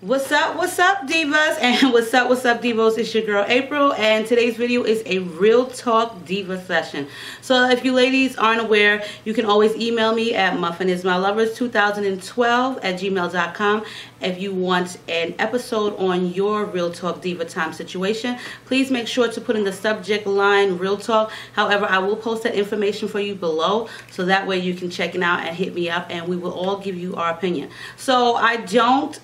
What's up divas, and what's up divos? It's your girl April, and today's video is a real talk diva session. So if you ladies aren't aware, you can always email me at MuffinIsMyLovers2012@gmail.com if you want an episode on your real talk diva time situation. Please make sure to put in the subject line real talk. However, I will post that information for you below, so that way you can check it out and hit me up, and we will all give you our opinion. So I don't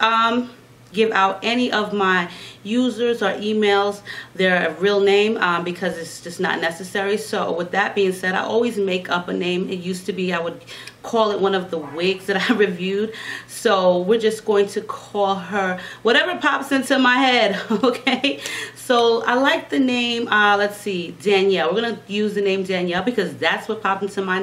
give out any of my users or emails their real name because it's just not necessary. So with that being said, I always make up a name. It used to be I would call it one of the wigs that I reviewed, so we're just going to call her whatever pops into my head. Okay, so I like the name, let's see, Danielle. We're gonna use the name Danielle because that's what popped into my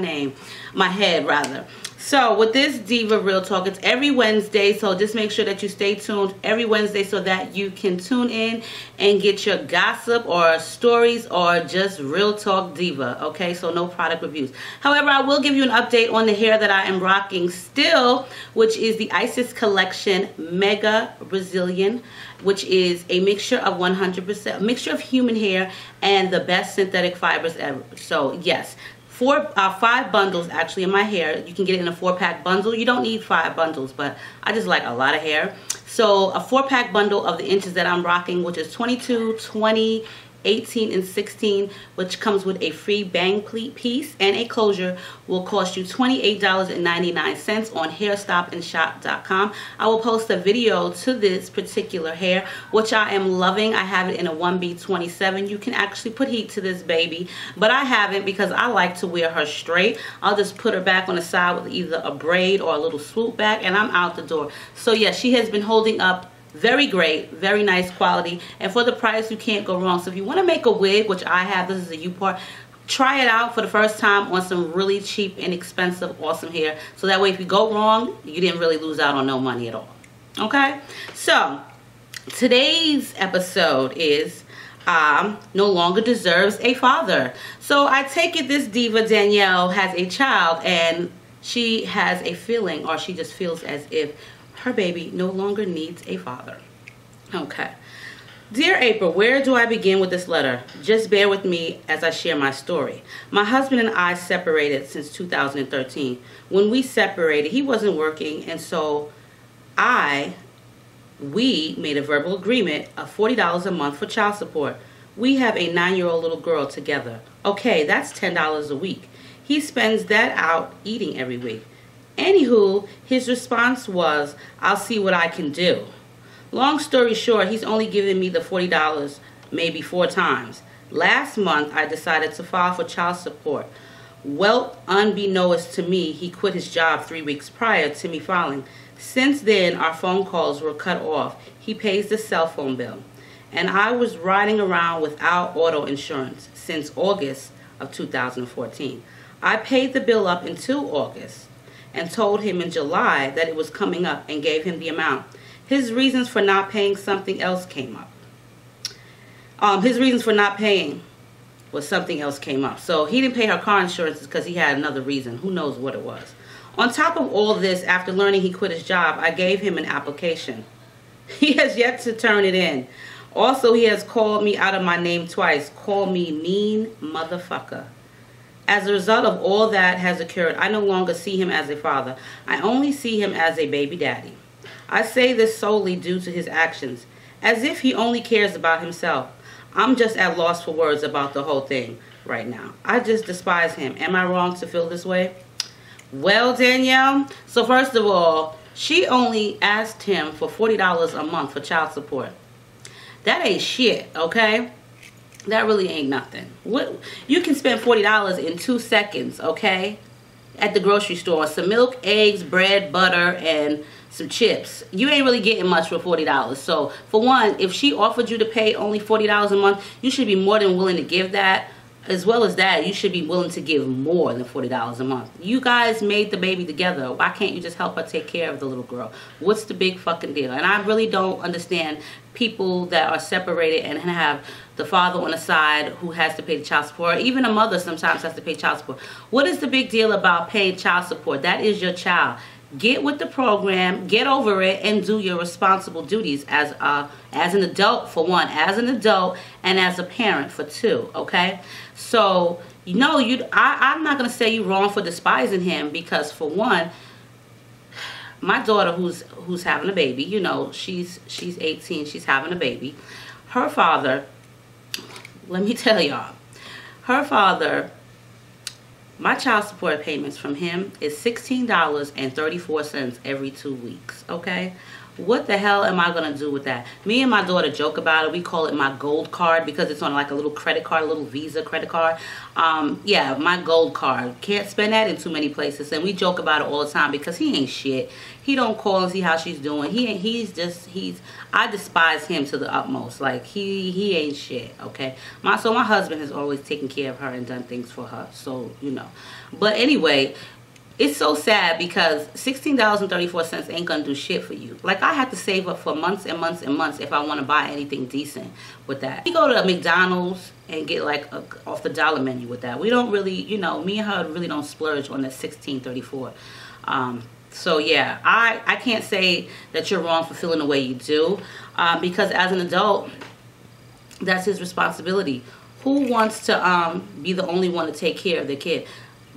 head rather. So with this Diva Real Talk, it's every Wednesday, so just make sure that you stay tuned every Wednesday so that you can tune in and get your gossip or stories or just Real Talk Diva, okay? So no product reviews. However, I will give you an update on the hair that I am rocking still, which is the Isis Collection Mega Brazilian, which is a mixture of 100%, mixture of human hair and the best synthetic fibers ever. So yes. 5 bundles actually in my hair. You can get it in a 4-pack bundle. You don't need 5 bundles, but I just like a lot of hair. So a 4-pack bundle of the inches that I'm rocking, which is 22, 20, 18, and 16, which comes with a free bang piece and a closure, will cost you $28.99 on hairstopandshop.com. I will post a video to this particular hair, which I am loving. I have it in a 1B27. You can actually put heat to this baby, but I haven't because I like to wear her straight. I'll just put her back on the side with either a braid or a little swoop back, and I'm out the door. So yeah, she has been holding up very great, very nice quality, and for the price you can't go wrong. So if you want to make a wig, which I have, this is a U-part, try it out for the first time on some really cheap, inexpensive, awesome hair, so that way if you go wrong, you didn't really lose out on no money at all. Okay, so today's episode is no longer deserves a father. So I take it this diva Danielle has a child, and she has a feeling, or she just feels as if her baby no longer needs a father. Okay. Dear April, where do I begin with this letter? Just bear with me as I share my story. My husband and I separated since 2013. When we separated, he wasn't working, and so we made a verbal agreement of $40 a month for child support. We have a 9-year-old little girl together. Okay, that's $10 a week. He spends that out eating every week. Anywho, his response was, I'll see what I can do. Long story short, he's only given me the $40 maybe 4 times. Last month, I decided to file for child support. Well, unbeknownst to me, he quit his job 3 weeks prior to me filing. Since then, our phone calls were cut off. He pays the cell phone bill. And I was riding around without auto insurance since August of 2014. I paid the bill up until August and told him in July that it was coming up and gave him the amount. His reasons for not paying something else came up. His reasons for not paying was something else came up. So he didn't pay her car insurance because he had another reason. Who knows what it was. On top of all this, after learning he quit his job, I gave him an application. He has yet to turn it in. Also, he has called me out of my name twice. Call me mean motherfucker. As a result of all that has occurred, I no longer see him as a father. I only see him as a baby daddy. I say this solely due to his actions, as if he only cares about himself. I'm just at loss for words about the whole thing right now. I just despise him. Am I wrong to feel this way? Well, Danielle, so first of all, she only asked him for $40 a month for child support. That ain't shit, okay? That really ain't nothing. What, you can spend $40 in 2 seconds, okay? At the grocery store. Some milk, eggs, bread, butter, and some chips. You ain't really getting much for $40. So, for one, if she offered you to pay only $40 a month, you should be more than willing to give that. As well as that, you should be willing to give more than $40 a month. You guys made the baby together. Why can't you just help her take care of the little girl? What's the big fucking deal? And I really don't understand people that are separated and have the father on the side who has to pay the child support. Even a mother sometimes has to pay child support. What is the big deal about paying child support? That is your child. Get with the program, get over it, and do your responsible duties as an adult, for one, as an adult, and as a parent, for two, okay? So, I'm not going to say you're wrong for despising him, because for one, my daughter who's having a baby, she's 18, she's having a baby. Her father, let me tell y'all, her father, my child support payments from him is $16.34 every 2 weeks, okay? What the hell am I going to do with that? Me and my daughter joke about it. We call it my gold card because it's on like a little credit card, a little Visa credit card. Yeah, my gold card. Can't spend that in too many places. And we joke about it all the time because he ain't shit. He don't call and see how she's doing. I despise him to the utmost. Like, he ain't shit, okay? So my husband has always taken care of her and done things for her. So, But anyway, it's so sad because $16.34 ain't gonna do shit for you. Like, I have to save up for months and months and months if I want to buy anything decent with that. We go to McDonald's and get like off the dollar menu with that. We don't really, me and her really don't splurge on that $16.34. So yeah, I can't say that you're wrong for feeling the way you do, because as an adult, that's his responsibility. Who wants to be the only one to take care of the kid?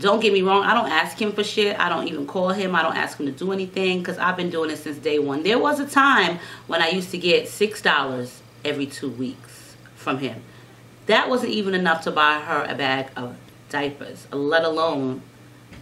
Don't get me wrong, I don't ask him for shit. I don't even call him. I don't ask him to do anything because I've been doing it since day one. There was a time when I used to get $6 every 2 weeks from him. That wasn't even enough to buy her a bag of diapers, let alone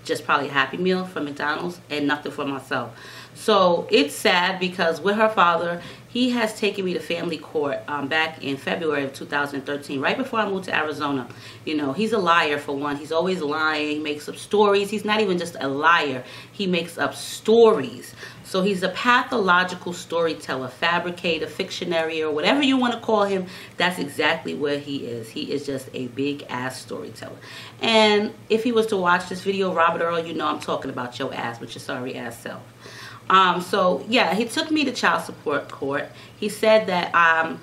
just probably a Happy Meal from McDonald's and nothing for myself. So it's sad because with her father, he has taken me to family court back in February of 2013, right before I moved to Arizona. He's a liar, for one. He's always lying. He makes up stories. He's not even just a liar. He makes up stories. So he's a pathological storyteller, fabricator, fictionary, or whatever you want to call him. That's exactly what he is. He is just a big-ass storyteller. And if he was to watch this video, Robert Earl, I'm talking about your ass, with your sorry-ass self. So yeah, he took me to child support court. He said that I'm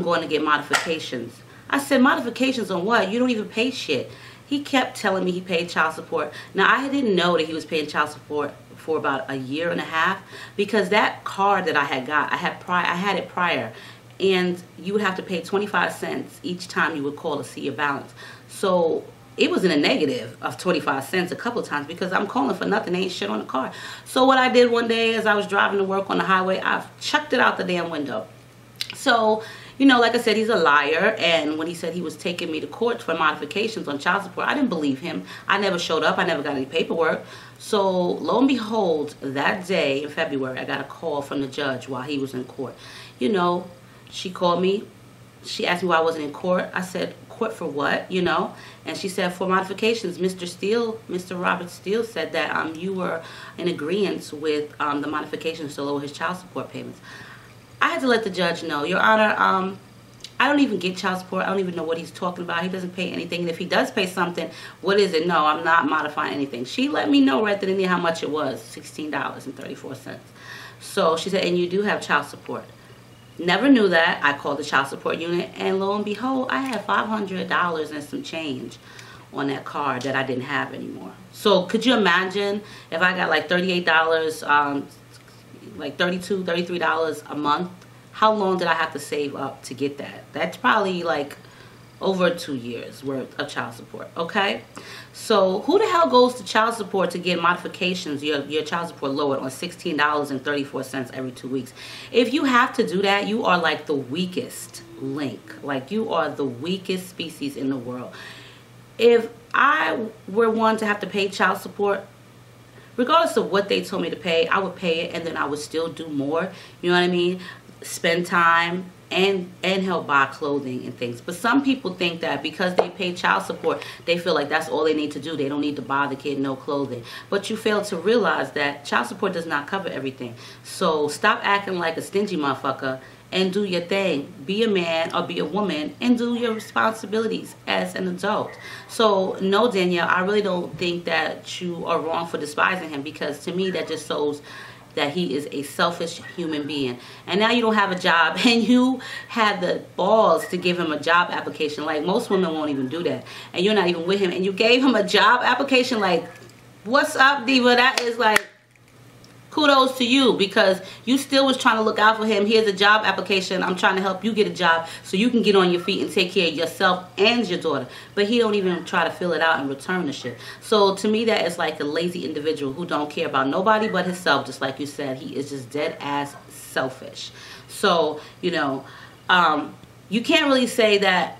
going to get modifications. I said, modifications on what? You don't even pay shit. He kept telling me he paid child support. Now, I didn't know that he was paying child support for about a year and a half, because that card that I had got, I had it prior, and you would have to pay 25 cents each time you would call to see your balance. So it was in a negative of 25 cents a couple of times because I'm calling for nothing. Ain't shit on the card. So what I did one day as I was driving to work on the highway, I chucked it out the damn window. So, like I said, he's a liar. And when he said he was taking me to court for modifications on child support, I didn't believe him. I never showed up. I never got any paperwork. So lo and behold, that day in February, I got a call from the judge while he was in court. She called me. She asked me why I wasn't in court. I said, court for what, And she said, for modifications. Mr. Robert Steele said that you were in agreement with the modifications to lower his child support payments. I had to let the judge know, Your Honor, I don't even get child support. I don't even know what he's talking about. He doesn't pay anything. And if he does pay something, what is it? No, I'm not modifying anything. She let me know right then and there how much it was, $16.34. So she said, and you do have child support. Never knew that. I called the child support unit, and lo and behold, I had $500 and some change on that card that I didn't have anymore. So could you imagine if I got like $38, like $32, $33 a month? How long did I have to save up to get that? That's probably like over 2 years worth of child support, okay? So who the hell goes to child support to get modifications, your child support lowered on $16.34 every 2 weeks? If you have to do that, you are like the weakest link. Like, you are the weakest species in the world. If I were one to have to pay child support, regardless of what they told me to pay, I would pay it, and then I would still do more. You know what I mean? Spend time and help buy clothing and things. But some people think that because they pay child support, they feel like that's all they need to do. They don't need to buy the kid no clothing. But you fail to realize that child support does not cover everything. So stop acting like a stingy motherfucker and do your thing. Be a man or be a woman and do your responsibilities as an adult. So no, Danielle, I really don't think that you are wrong for despising him, because to me that just shows that he is a selfish human being. And now you don't have a job, and you have the balls to give him a job application. Like, most women won't even do that. And you're not even with him, and you gave him a job application. Like, what's up, Diva? That is like, kudos to you, because you still was trying to look out for him. Here's a job application. I'm trying to help you get a job so you can get on your feet and take care of yourself and your daughter. But he don't even try to fill it out and return the shit. So to me, that is like a lazy individual who don't care about nobody but himself. Just like you said, he is just dead ass selfish. So, you know, you can't really say that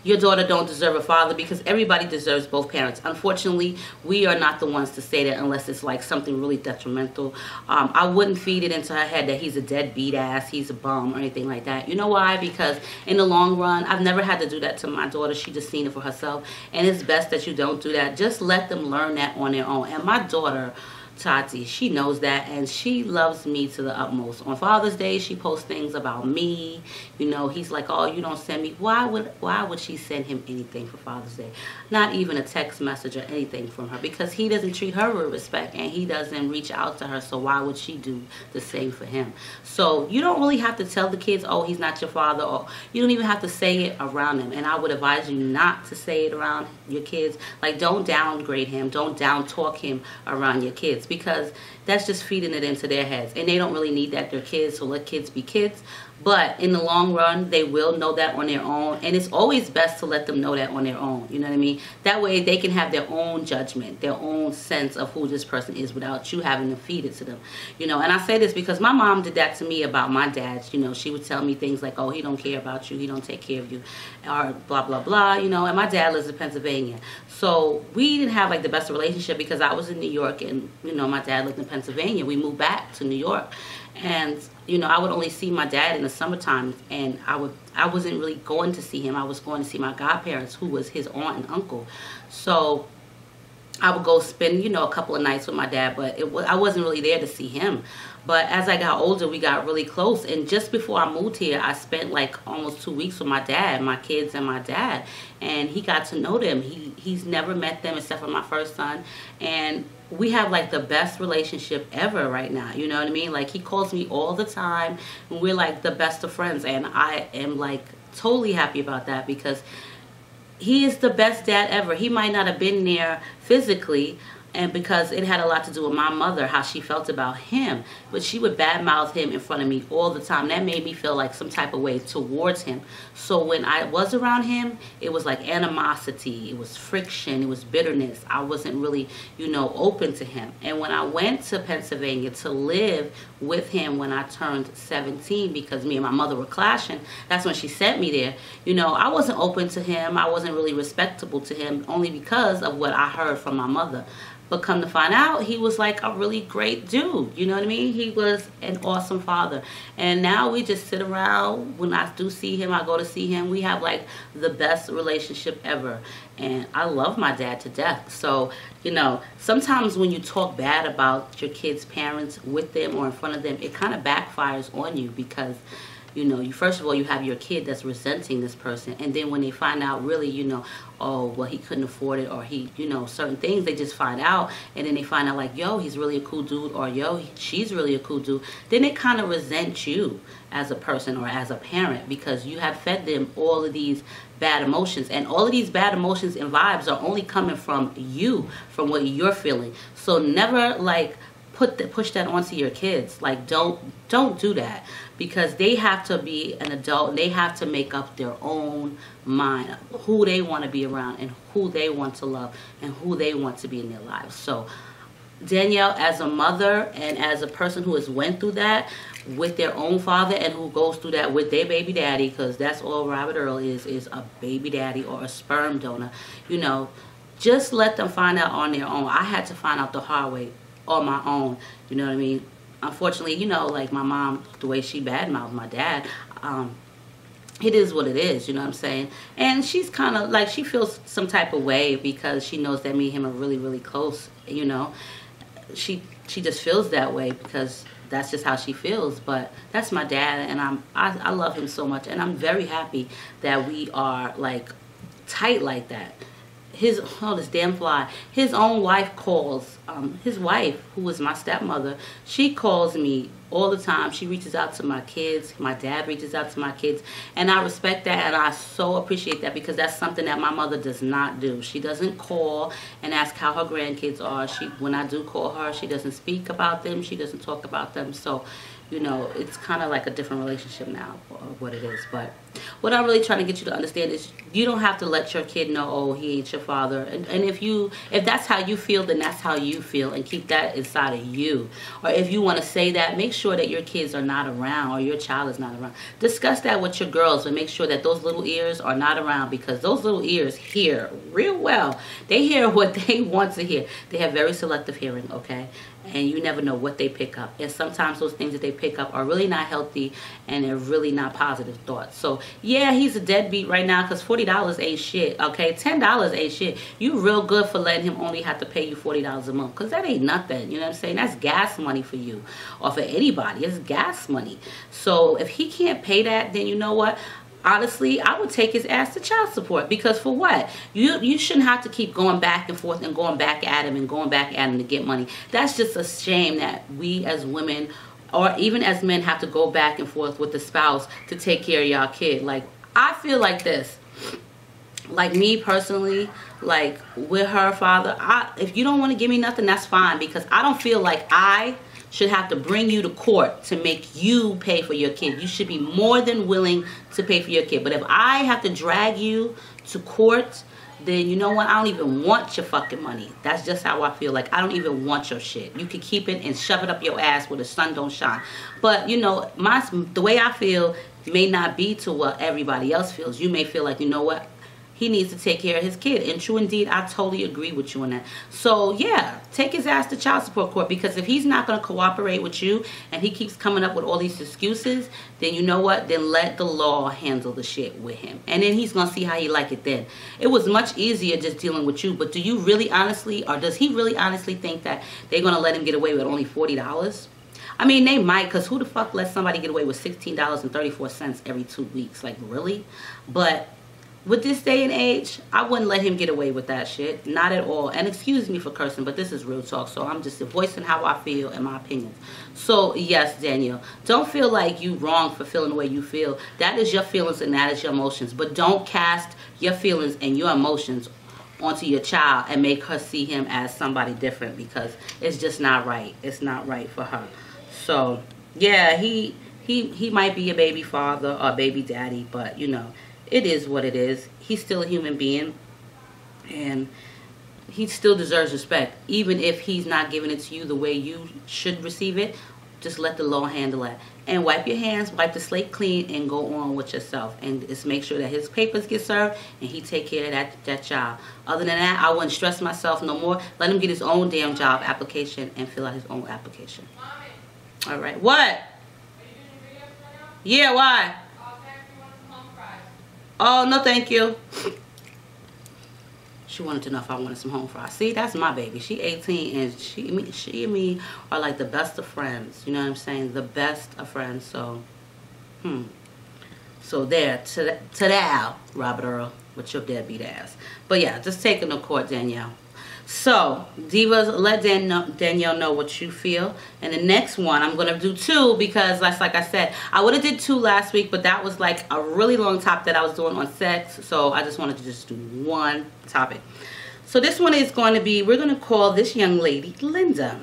your daughter don't deserve a father, because everybody deserves both parents. Unfortunately, we are not the ones to say that unless it's like something really detrimental. I wouldn't feed it into her head that he's a deadbeat ass, he's a bum, or anything like that. You know why? Because in the long run, I've never had to do that to my daughter. She just seen it for herself, and it's best that you don't do that. Just let them learn that on their own. And my daughter, Tati, she knows that, and she loves me to the utmost. On Father's Day, she posts things about me. You know, he's like, oh, you don't send me. Why would she send him anything for Father's Day? Not even a text message or anything from her, because he doesn't treat her with respect, and he doesn't reach out to her, so why would she do the same for him? So you don't really have to tell the kids, oh, he's not your father, or you don't even have to say it around them. And I would advise you not to say it around your kids. Like, don't downgrade him, don't down talk him around your kids, because that's just feeding it into their heads, and they don't really need that. They're kids, so let kids be kids. But in the long run, they will know that on their own, and it's always best to let them know that on their own. You know what I mean? That way they can have their own judgment, their own sense of who this person is without you having to feed it to them. You know, and I say this because my mom did that to me about my dad. You know, she would tell me things like, oh, he don't care about you, he don't take care of you, or blah, blah, blah, you know. And my dad lives in Pennsylvania. So we didn't have like the best relationship, because I was in New York and, you know, my dad lived in Pennsylvania. We moved back to New York, and, you know, I would only see my dad in the summertime, and I wasn't really going to see him. I was going to see my godparents, who was his aunt and uncle. So I would go spend, you know, a couple of nights with my dad, but I wasn't really there to see him. But as I got older, we got really close. And just before I moved here, I spent like almost 2 weeks with my dad, my kids and my dad. And he got to know them. He's never met them except for my first son. And we have like the best relationship ever right now. You know what I mean? Like, he calls me all the time, and we're like the best of friends. And I am like totally happy about that, because he is the best dad ever. He might not have been there physically, and because it had a lot to do with my mother, how she felt about him. But she would badmouth him in front of me all the time. That made me feel like some type of way towards him. So when I was around him, it was like animosity. It was friction. It was bitterness. I wasn't really, you know, open to him. And when I went to Pennsylvania to live with him when I turned 17, because me and my mother were clashing, that's when she sent me there. You know, I wasn't open to him. I wasn't really respectable to him, only because of what I heard from my mother. But come to find out, he was like a really great dude. You know what I mean? He was an awesome father. And now we just sit around. When I do see him, I go to see him. We have like the best relationship ever. And I love my dad to death. So, you know, sometimes when you talk bad about your kids' parents with them or in front of them, it kind of backfires on you, because, you know, first of all, you have your kid that's resenting this person. And then when they find out really, you know, oh, well, he couldn't afford it, or he, you know, certain things, they just find out. And then they find out like, yo, he's really a cool dude, or yo, she's really a cool dude. Then they kind of resent you as a person or as a parent, because you have fed them all of these bad emotions. And all of these bad emotions and vibes are only coming from you, from what you're feeling. So never like push that onto your kids. Like, don't do that, because they have to be an adult, and they have to make up their own mind who they want to be around, and who they want to love, and who they want to be in their lives. So Danielle, as a mother and as a person who has went through that with their own father, and who goes through that with their baby daddy, because that's all Robert Earl is a baby daddy or a sperm donor, you know, just let them find out on their own. I had to find out the hard way on my own, you know what I mean? Unfortunately, you know, like my mom, the way she badmouthed my dad, it is what it is, you know what I'm saying? And she's kind of like, she feels some type of way, because she knows that me and him are really, really close, you know? She just feels that way, because that's just how she feels. But that's my dad, and I love him so much, and I'm very happy that we are like tight like that. this damn fly, his own wife calls, his wife, who is my stepmother, she calls me all the time. She reaches out to my kids. My dad reaches out to my kids. And I respect that, and I so appreciate that, because that's something that my mother does not do. She doesn't call and ask how her grandkids are. When I do call her, she doesn't speak about them. She doesn't talk about them. So, you know, it's kind of like a different relationship now, what it is. But what I'm really trying to get you to understand is you don't have to let your kid know, oh, he ain't your father. And if that's how you feel, then that's how you feel, and keep that inside of you. Or if you want to say that, make sure that your kids are not around, or your child is not around. Discuss that with your girls, and make sure that those little ears are not around, because those little ears hear real well. They hear what they want to hear. They have very selective hearing, okay? And you never know what they pick up. And sometimes those things that they pick up are really not healthy, and they're really not positive thoughts. So yeah, he's a deadbeat right now, because $40 ain't shit, okay? $10 ain't shit. You real good for letting him only have to pay you $40 a month, because that ain't nothing. You know what I'm saying? That's gas money for you, or for anybody. It's gas money. So if he can't pay that, then you know what? Honestly, I would take his ass to child support, because for what? You shouldn't have to keep going back and forth and going back at him and going back at him to get money. That's just a shame that we as women, or even as men, have to go back and forth with the spouse to take care of y'all kid. Like, I feel like this. Like, me personally, like with her father, if you don't want to give me nothing, that's fine, because I don't feel like I should have to bring you to court to make you pay for your kid. You should be more than willing to pay for your kid. But if I have to drag you to court, then you know what? I don't even want your fucking money. That's just how I feel. Like, I don't even want your shit. You can keep it and shove it up your ass where the sun don't shine. But, you know, the way I feel may not be to what everybody else feels. You may feel like, you know what? He needs to take care of his kid. And true indeed, I totally agree with you on that. So yeah, take his ass to child support court, because if he's not going to cooperate with you and he keeps coming up with all these excuses, then you know what? Then let the law handle the shit with him. And then he's going to see how he like it then. It was much easier just dealing with you. But do you really honestly, or does he really honestly think that they're going to let him get away with only $40? I mean, they might, because who the fuck lets somebody get away with $16.34 every 2 weeks? Like, really? But with this day and age, I wouldn't let him get away with that shit. Not at all. And excuse me for cursing, but this is real talk. So I'm just voicing how I feel and my opinions. So yes, Danielle, don't feel like you wrong for feeling the way you feel. That is your feelings and that is your emotions. But don't cast your feelings and your emotions onto your child and make her see him as somebody different, because it's just not right. It's not right for her. So yeah, he might be a baby father or a baby daddy, but you know, it is what it is. He's still a human being, and he still deserves respect. Even if he's not giving it to you the way you should receive it, just let the law handle it. And wipe your hands, wipe the slate clean, and go on with yourself. And just make sure that his papers get served, and he take care of that child. Other than that, I wouldn't stress myself no more. Let him get his own damn job application and fill out his own application. All right. What? Yeah, why? Oh, no thank you. She wanted to know if I wanted some home fries. See, that's my baby. She 18, and she and me are like the best of friends. You know what I'm saying? The best of friends. So, So there, to that, Robert Earl, with your deadbeat ass. But yeah, just take it to court, Danielle. So, Divas, let Danielle know what you feel. And the next one, I'm going to do 2, because that's like I said, I would have did 2 last week, but that was like a really long topic that I was doing on sex. So, I just wanted to just do 1 topic. So, this one is going to be, we're going to call this young lady Linda.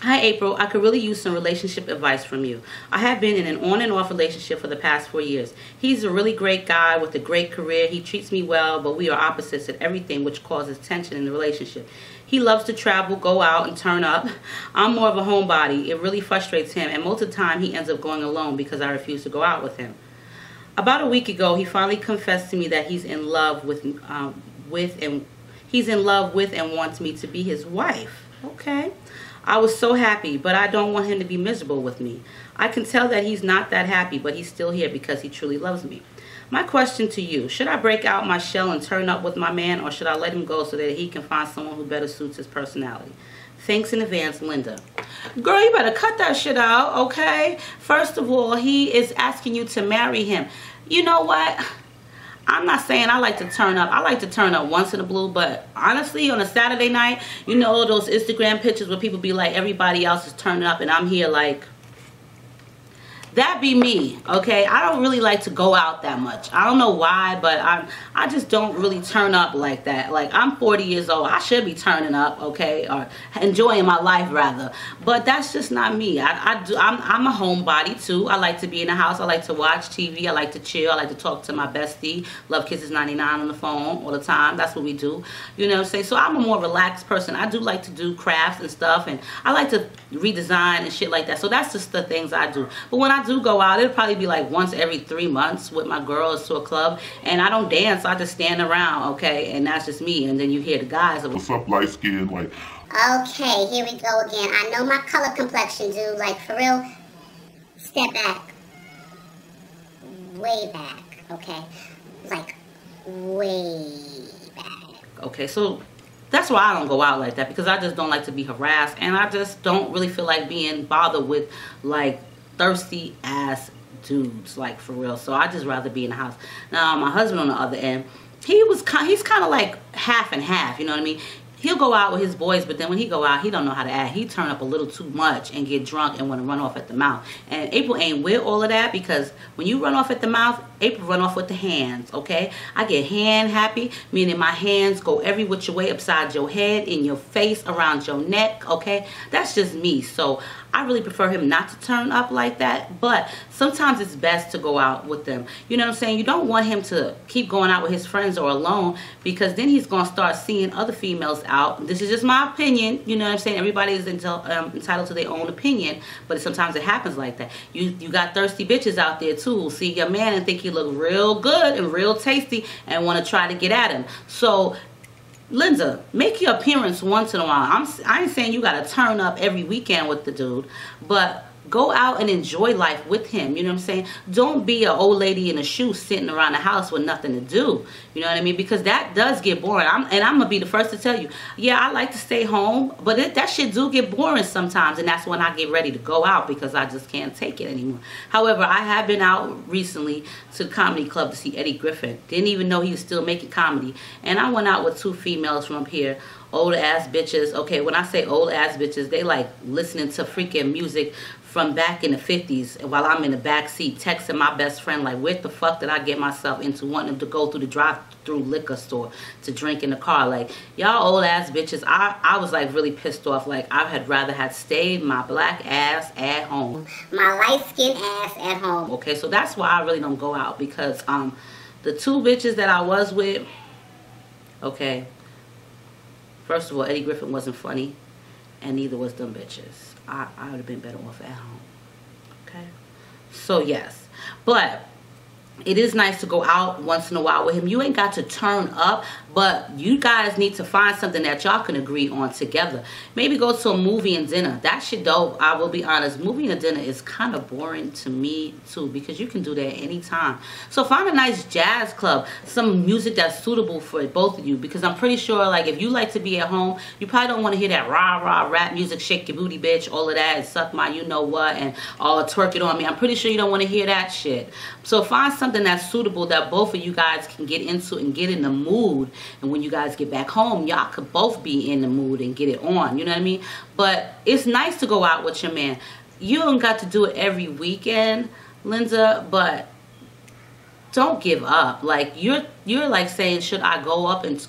Hi, April. I could really use some relationship advice from you. I have been in an on and off relationship for the past 4 years. He's a really great guy with a great career. He treats me well, but we are opposites at everything, which causes tension in the relationship. He loves to travel, go out, and turn up. I'm more of a homebody. It really frustrates him, and most of the time he ends up going alone because I refuse to go out with him. About a week ago, he finally confessed to me that he's in love with and wants me to be his wife. Okay. I was so happy, but I don't want him to be miserable with me. I can tell that he's not that happy, but he's still here because he truly loves me. My question to you, should I break out my shell and turn up with my man, or should I let him go so that he can find someone who better suits his personality? Thanks in advance, Linda. Girl, you better cut that shit out, okay? First of all, he is asking you to marry him. You know what? I'm not saying I like to turn up. I like to turn up once in a blue, but honestly, on a Saturday night, you know those Instagram pictures where people be like, everybody else is turning up and I'm here like, that be me, okay? I don't really like to go out that much. I don't know why, but I just don't really turn up like that. Like, I'm 40 years old. I should be turning up, okay? Or enjoying my life, rather. But that's just not me. I'm a homebody, too. I like to be in the house. I like to watch TV. I like to chill. I like to talk to my bestie. Love Kisses 99 on the phone all the time. That's what we do. You know what I'm saying? So I'm a more relaxed person. I do like to do crafts and stuff. And I like to redesign and shit like that. So that's just the things I do. But when I do go out, it'll probably be like once every 3 months with my girls to a club, and I don't dance. I just stand around, okay? And that's just me. And then you hear the guys, what's up, light skin? Like, okay, here we go again. I know my color complexion, dude. Like, for real, step back, way back, okay? Like, way back. Okay, so that's why I don't go out like that, because I just don't like to be harassed, and I just don't really feel like being bothered with like thirsty ass dudes, like, for real. So I just rather be in the house. Now my husband on the other end, he's kind of like half and half, you know what I mean? He'll go out with his boys, but then when he go out, he don't know how to act. He turn up a little too much and get drunk and want to run off at the mouth. And April ain't with all of that, because when you run off at the mouth, April run off with the hands, okay? I get hand happy, meaning my hands go every which way, upside your head, in your face, around your neck, okay? That's just me. So I really prefer him not to turn up like that, but sometimes it's best to go out with them. You know what I'm saying? You don't want him to keep going out with his friends or alone, because then he's going to start seeing other females out. This is just my opinion. You know what I'm saying? Everybody is entitled to their own opinion, but sometimes it happens like that. You got thirsty bitches out there too who see your man and think he look real good and real tasty and want to try to get at him. So Linda, make your appearance once in a while. I ain't saying you gotta turn up every weekend with the dude, but go out and enjoy life with him. You know what I'm saying? Don't be an old lady in a shoe sitting around the house with nothing to do. You know what I mean? Because that does get boring. I'm gonna be the first to tell you, yeah, I like to stay home, but that shit do get boring sometimes, and that's when I get ready to go out, because I just can't take it anymore. However, I have been out recently to the comedy club to see Eddie Griffin. Didn't even know he was still making comedy, and I went out with 2 females from up here. Old ass bitches. Okay, when I say old ass bitches, they like listening to freaking music from back in the 50s, while I'm in the back seat texting my best friend like, what the fuck did I get myself into, wanting to go through the drive-through liquor store to drink in the car? Like, y'all old ass bitches. I was like really pissed off. Like, I had rather had stayed my black ass at home, my light-skinned ass at home. Okay, so that's why I really don't go out, because the 2 bitches that I was with, okay, first of all, Eddie Griffin wasn't funny, and neither was them bitches. I would have been better off at home. Okay? So, yes. But it is nice to go out once in a while with him. You ain't got to turn up, but you guys need to find something that y'all can agree on together. Maybe go to a movie and dinner. That shit dope. I will be honest. Movie and dinner is kind of boring to me too, because you can do that anytime. So find a nice jazz club, some music that's suitable for both of you, because I'm pretty sure, like, if you like to be at home, you probably don't want to hear that rah-rah rap music, shake your booty bitch, all of that, and suck my you know what, and all twerk it on me. I'm pretty sure you don't want to hear that shit. So find something that's suitable that both of you guys can get into and get in the mood. And when you guys get back home, y'all could both be in the mood and get it on. You know what I mean? But it's nice to go out with your man. You don't got to do it every weekend, Linda, but don't give up. Like, you're like saying, should I go out and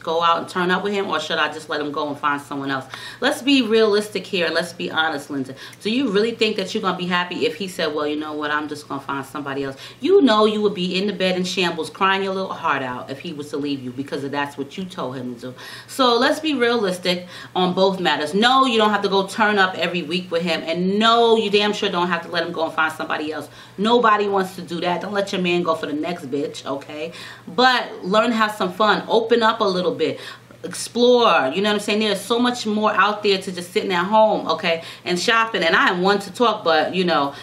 turn up with him, or should I just let him go and find someone else? Let's be realistic here. Let's be honest, Linda. Do you really think that you're going to be happy if he said, well, you know what, I'm just going to find somebody else? You know you would be in the bed in shambles crying your little heart out if he was to leave you, because that's what you told him to do. So let's be realistic on both matters. No, you don't have to go turn up every week with him, and no, you damn sure don't have to let him go and find somebody else. Nobody wants to do that. Don't let your man go for the next bitch, okay? But learn to have some fun. Open up a little bit. Explore. You know what I'm saying? There's so much more out there to just sitting at home, okay, and shopping. And I am one to talk, but you know,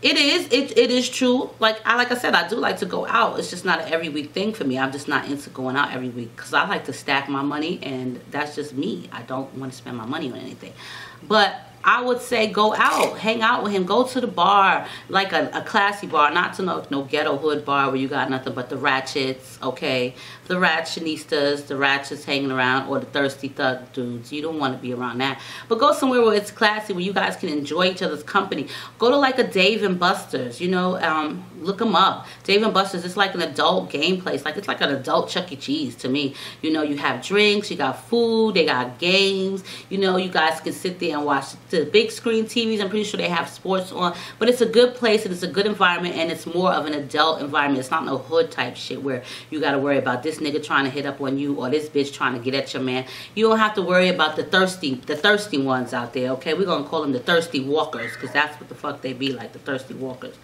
it is true. Like I said, I do like to go out. It's just not an every week thing for me. I'm just not into going out every week, because I like to stack my money, and that's just me. I don't want to spend my money on anything. But I would say go out, hang out with him, go to the bar, like a classy bar, not to no ghetto hood bar where you got nothing but the ratchets, okay? The ratchetistas, the ratchets hanging around, or the thirsty thug dudes. You don't want to be around that. But go somewhere where it's classy, where you guys can enjoy each other's company. Go to like a Dave and Buster's, you know, look them up. Dave and Buster's, it's like an adult game place. Like, it's like an adult Chuck E. Cheese to me. You know, you have drinks, you got food, they got games. You know, you guys can sit there and watch the big screen TVs. I'm pretty sure they have sports on. But it's a good place, and it's a good environment, and it's more of an adult environment. It's not no hood type shit where you got to worry about this nigga trying to hit up on you or this bitch trying to get at your man. You don't have to worry about the thirsty ones out there, okay? We're gonna call them the thirsty walkers, because that's what the fuck they be like, the thirsty walkers.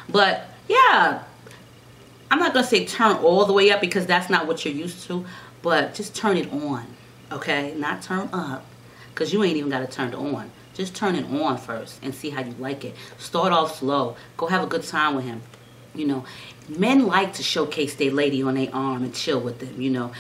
But yeah, I'm not gonna say turn all the way up, because that's not what you're used to, but just turn it on, okay? Not turn up, because you ain't even got to turn it on. Just turn it on first and see how you like it. Start off slow. Go have a good time with him. You know, men like to showcase their lady on their arm and chill with them, you know.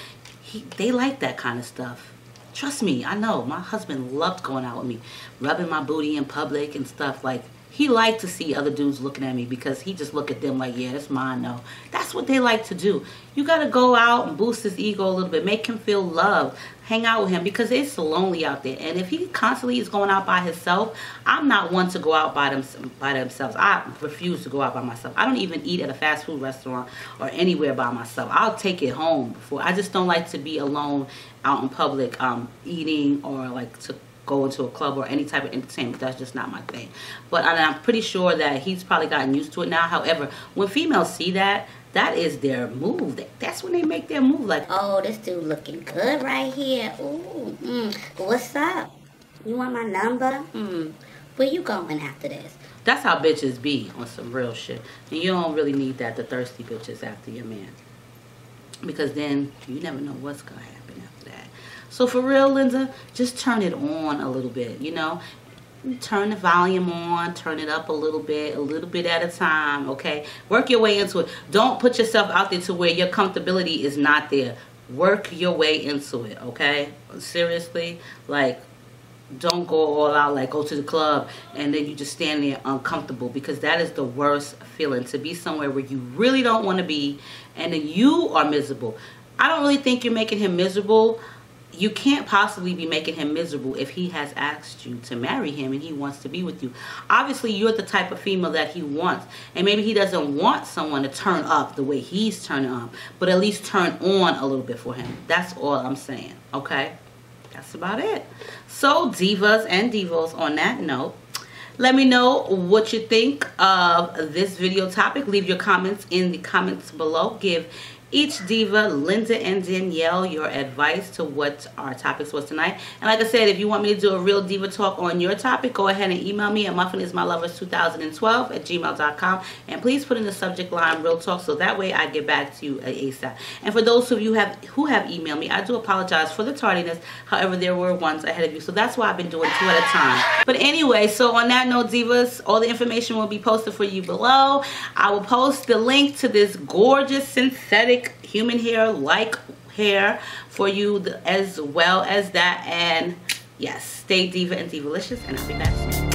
They like that kind of stuff. Trust me, I know. My husband loved going out with me, rubbing my booty in public and stuff. Like, he liked to see other dudes looking at me, because he just look at them like, yeah, that's mine, no. That's what they like to do. You got to go out and boost his ego a little bit. Make him feel loved. Hang out with him, because it's so lonely out there. And if he constantly is going out by himself, I'm not one to go out by themselves. I refuse to go out by myself. I don't even eat at a fast food restaurant or anywhere by myself. I'll take it home before. I just don't like to be alone out in public eating, or like to go into a club or any type of entertainment. That's just not my thing. But I'm pretty sure that he's probably gotten used to it now. However, when females see that, that is their move. That's when they make their move. Like, oh, this dude looking good right here. Ooh, what's up? You want my number? Where you going after this? That's how bitches be on some real shit. And you don't really need that, the thirsty bitches after your man. Because then you never know what's going to happen after that. So for real, Linda, just turn it on a little bit, you know. Turn the volume on, turn it up a little bit at a time, okay? Work your way into it. Don't put yourself out there to where your comfortability is not there. Work your way into it, okay? Seriously, like, don't go all out, like go to the club and then you just stand there uncomfortable, because that is the worst feeling, to be somewhere where you really don't want to be and then you are miserable. I don't really think you're making him miserable. You can't possibly be making him miserable if he has asked you to marry him and he wants to be with you. Obviously, you're the type of female that he wants. And maybe he doesn't want someone to turn up the way he's turning up, but at least turn on a little bit for him. That's all I'm saying, okay? That's about it. So, divas and divos, on that note, let me know what you think of this video topic. Leave your comments in the comments below. Give each diva, Linda and Danielle, your advice to what our topics was tonight. And like I said, if you want me to do a real diva talk on your topic, go ahead and email me at MuffinIsMyLovers2012@gmail.com. And please put in the subject line real talk, so that way I get back to you ASAP. And for those of you who have emailed me, I do apologize for the tardiness. However, there were ones ahead of you, so that's why I've been doing 2 at a time. But anyway, so on that note, divas, all the information will be posted for you below. I will post the link to this gorgeous synthetic human hair like hair for you, as well as that. And yes, stay diva and divalicious, and I'll be back soon.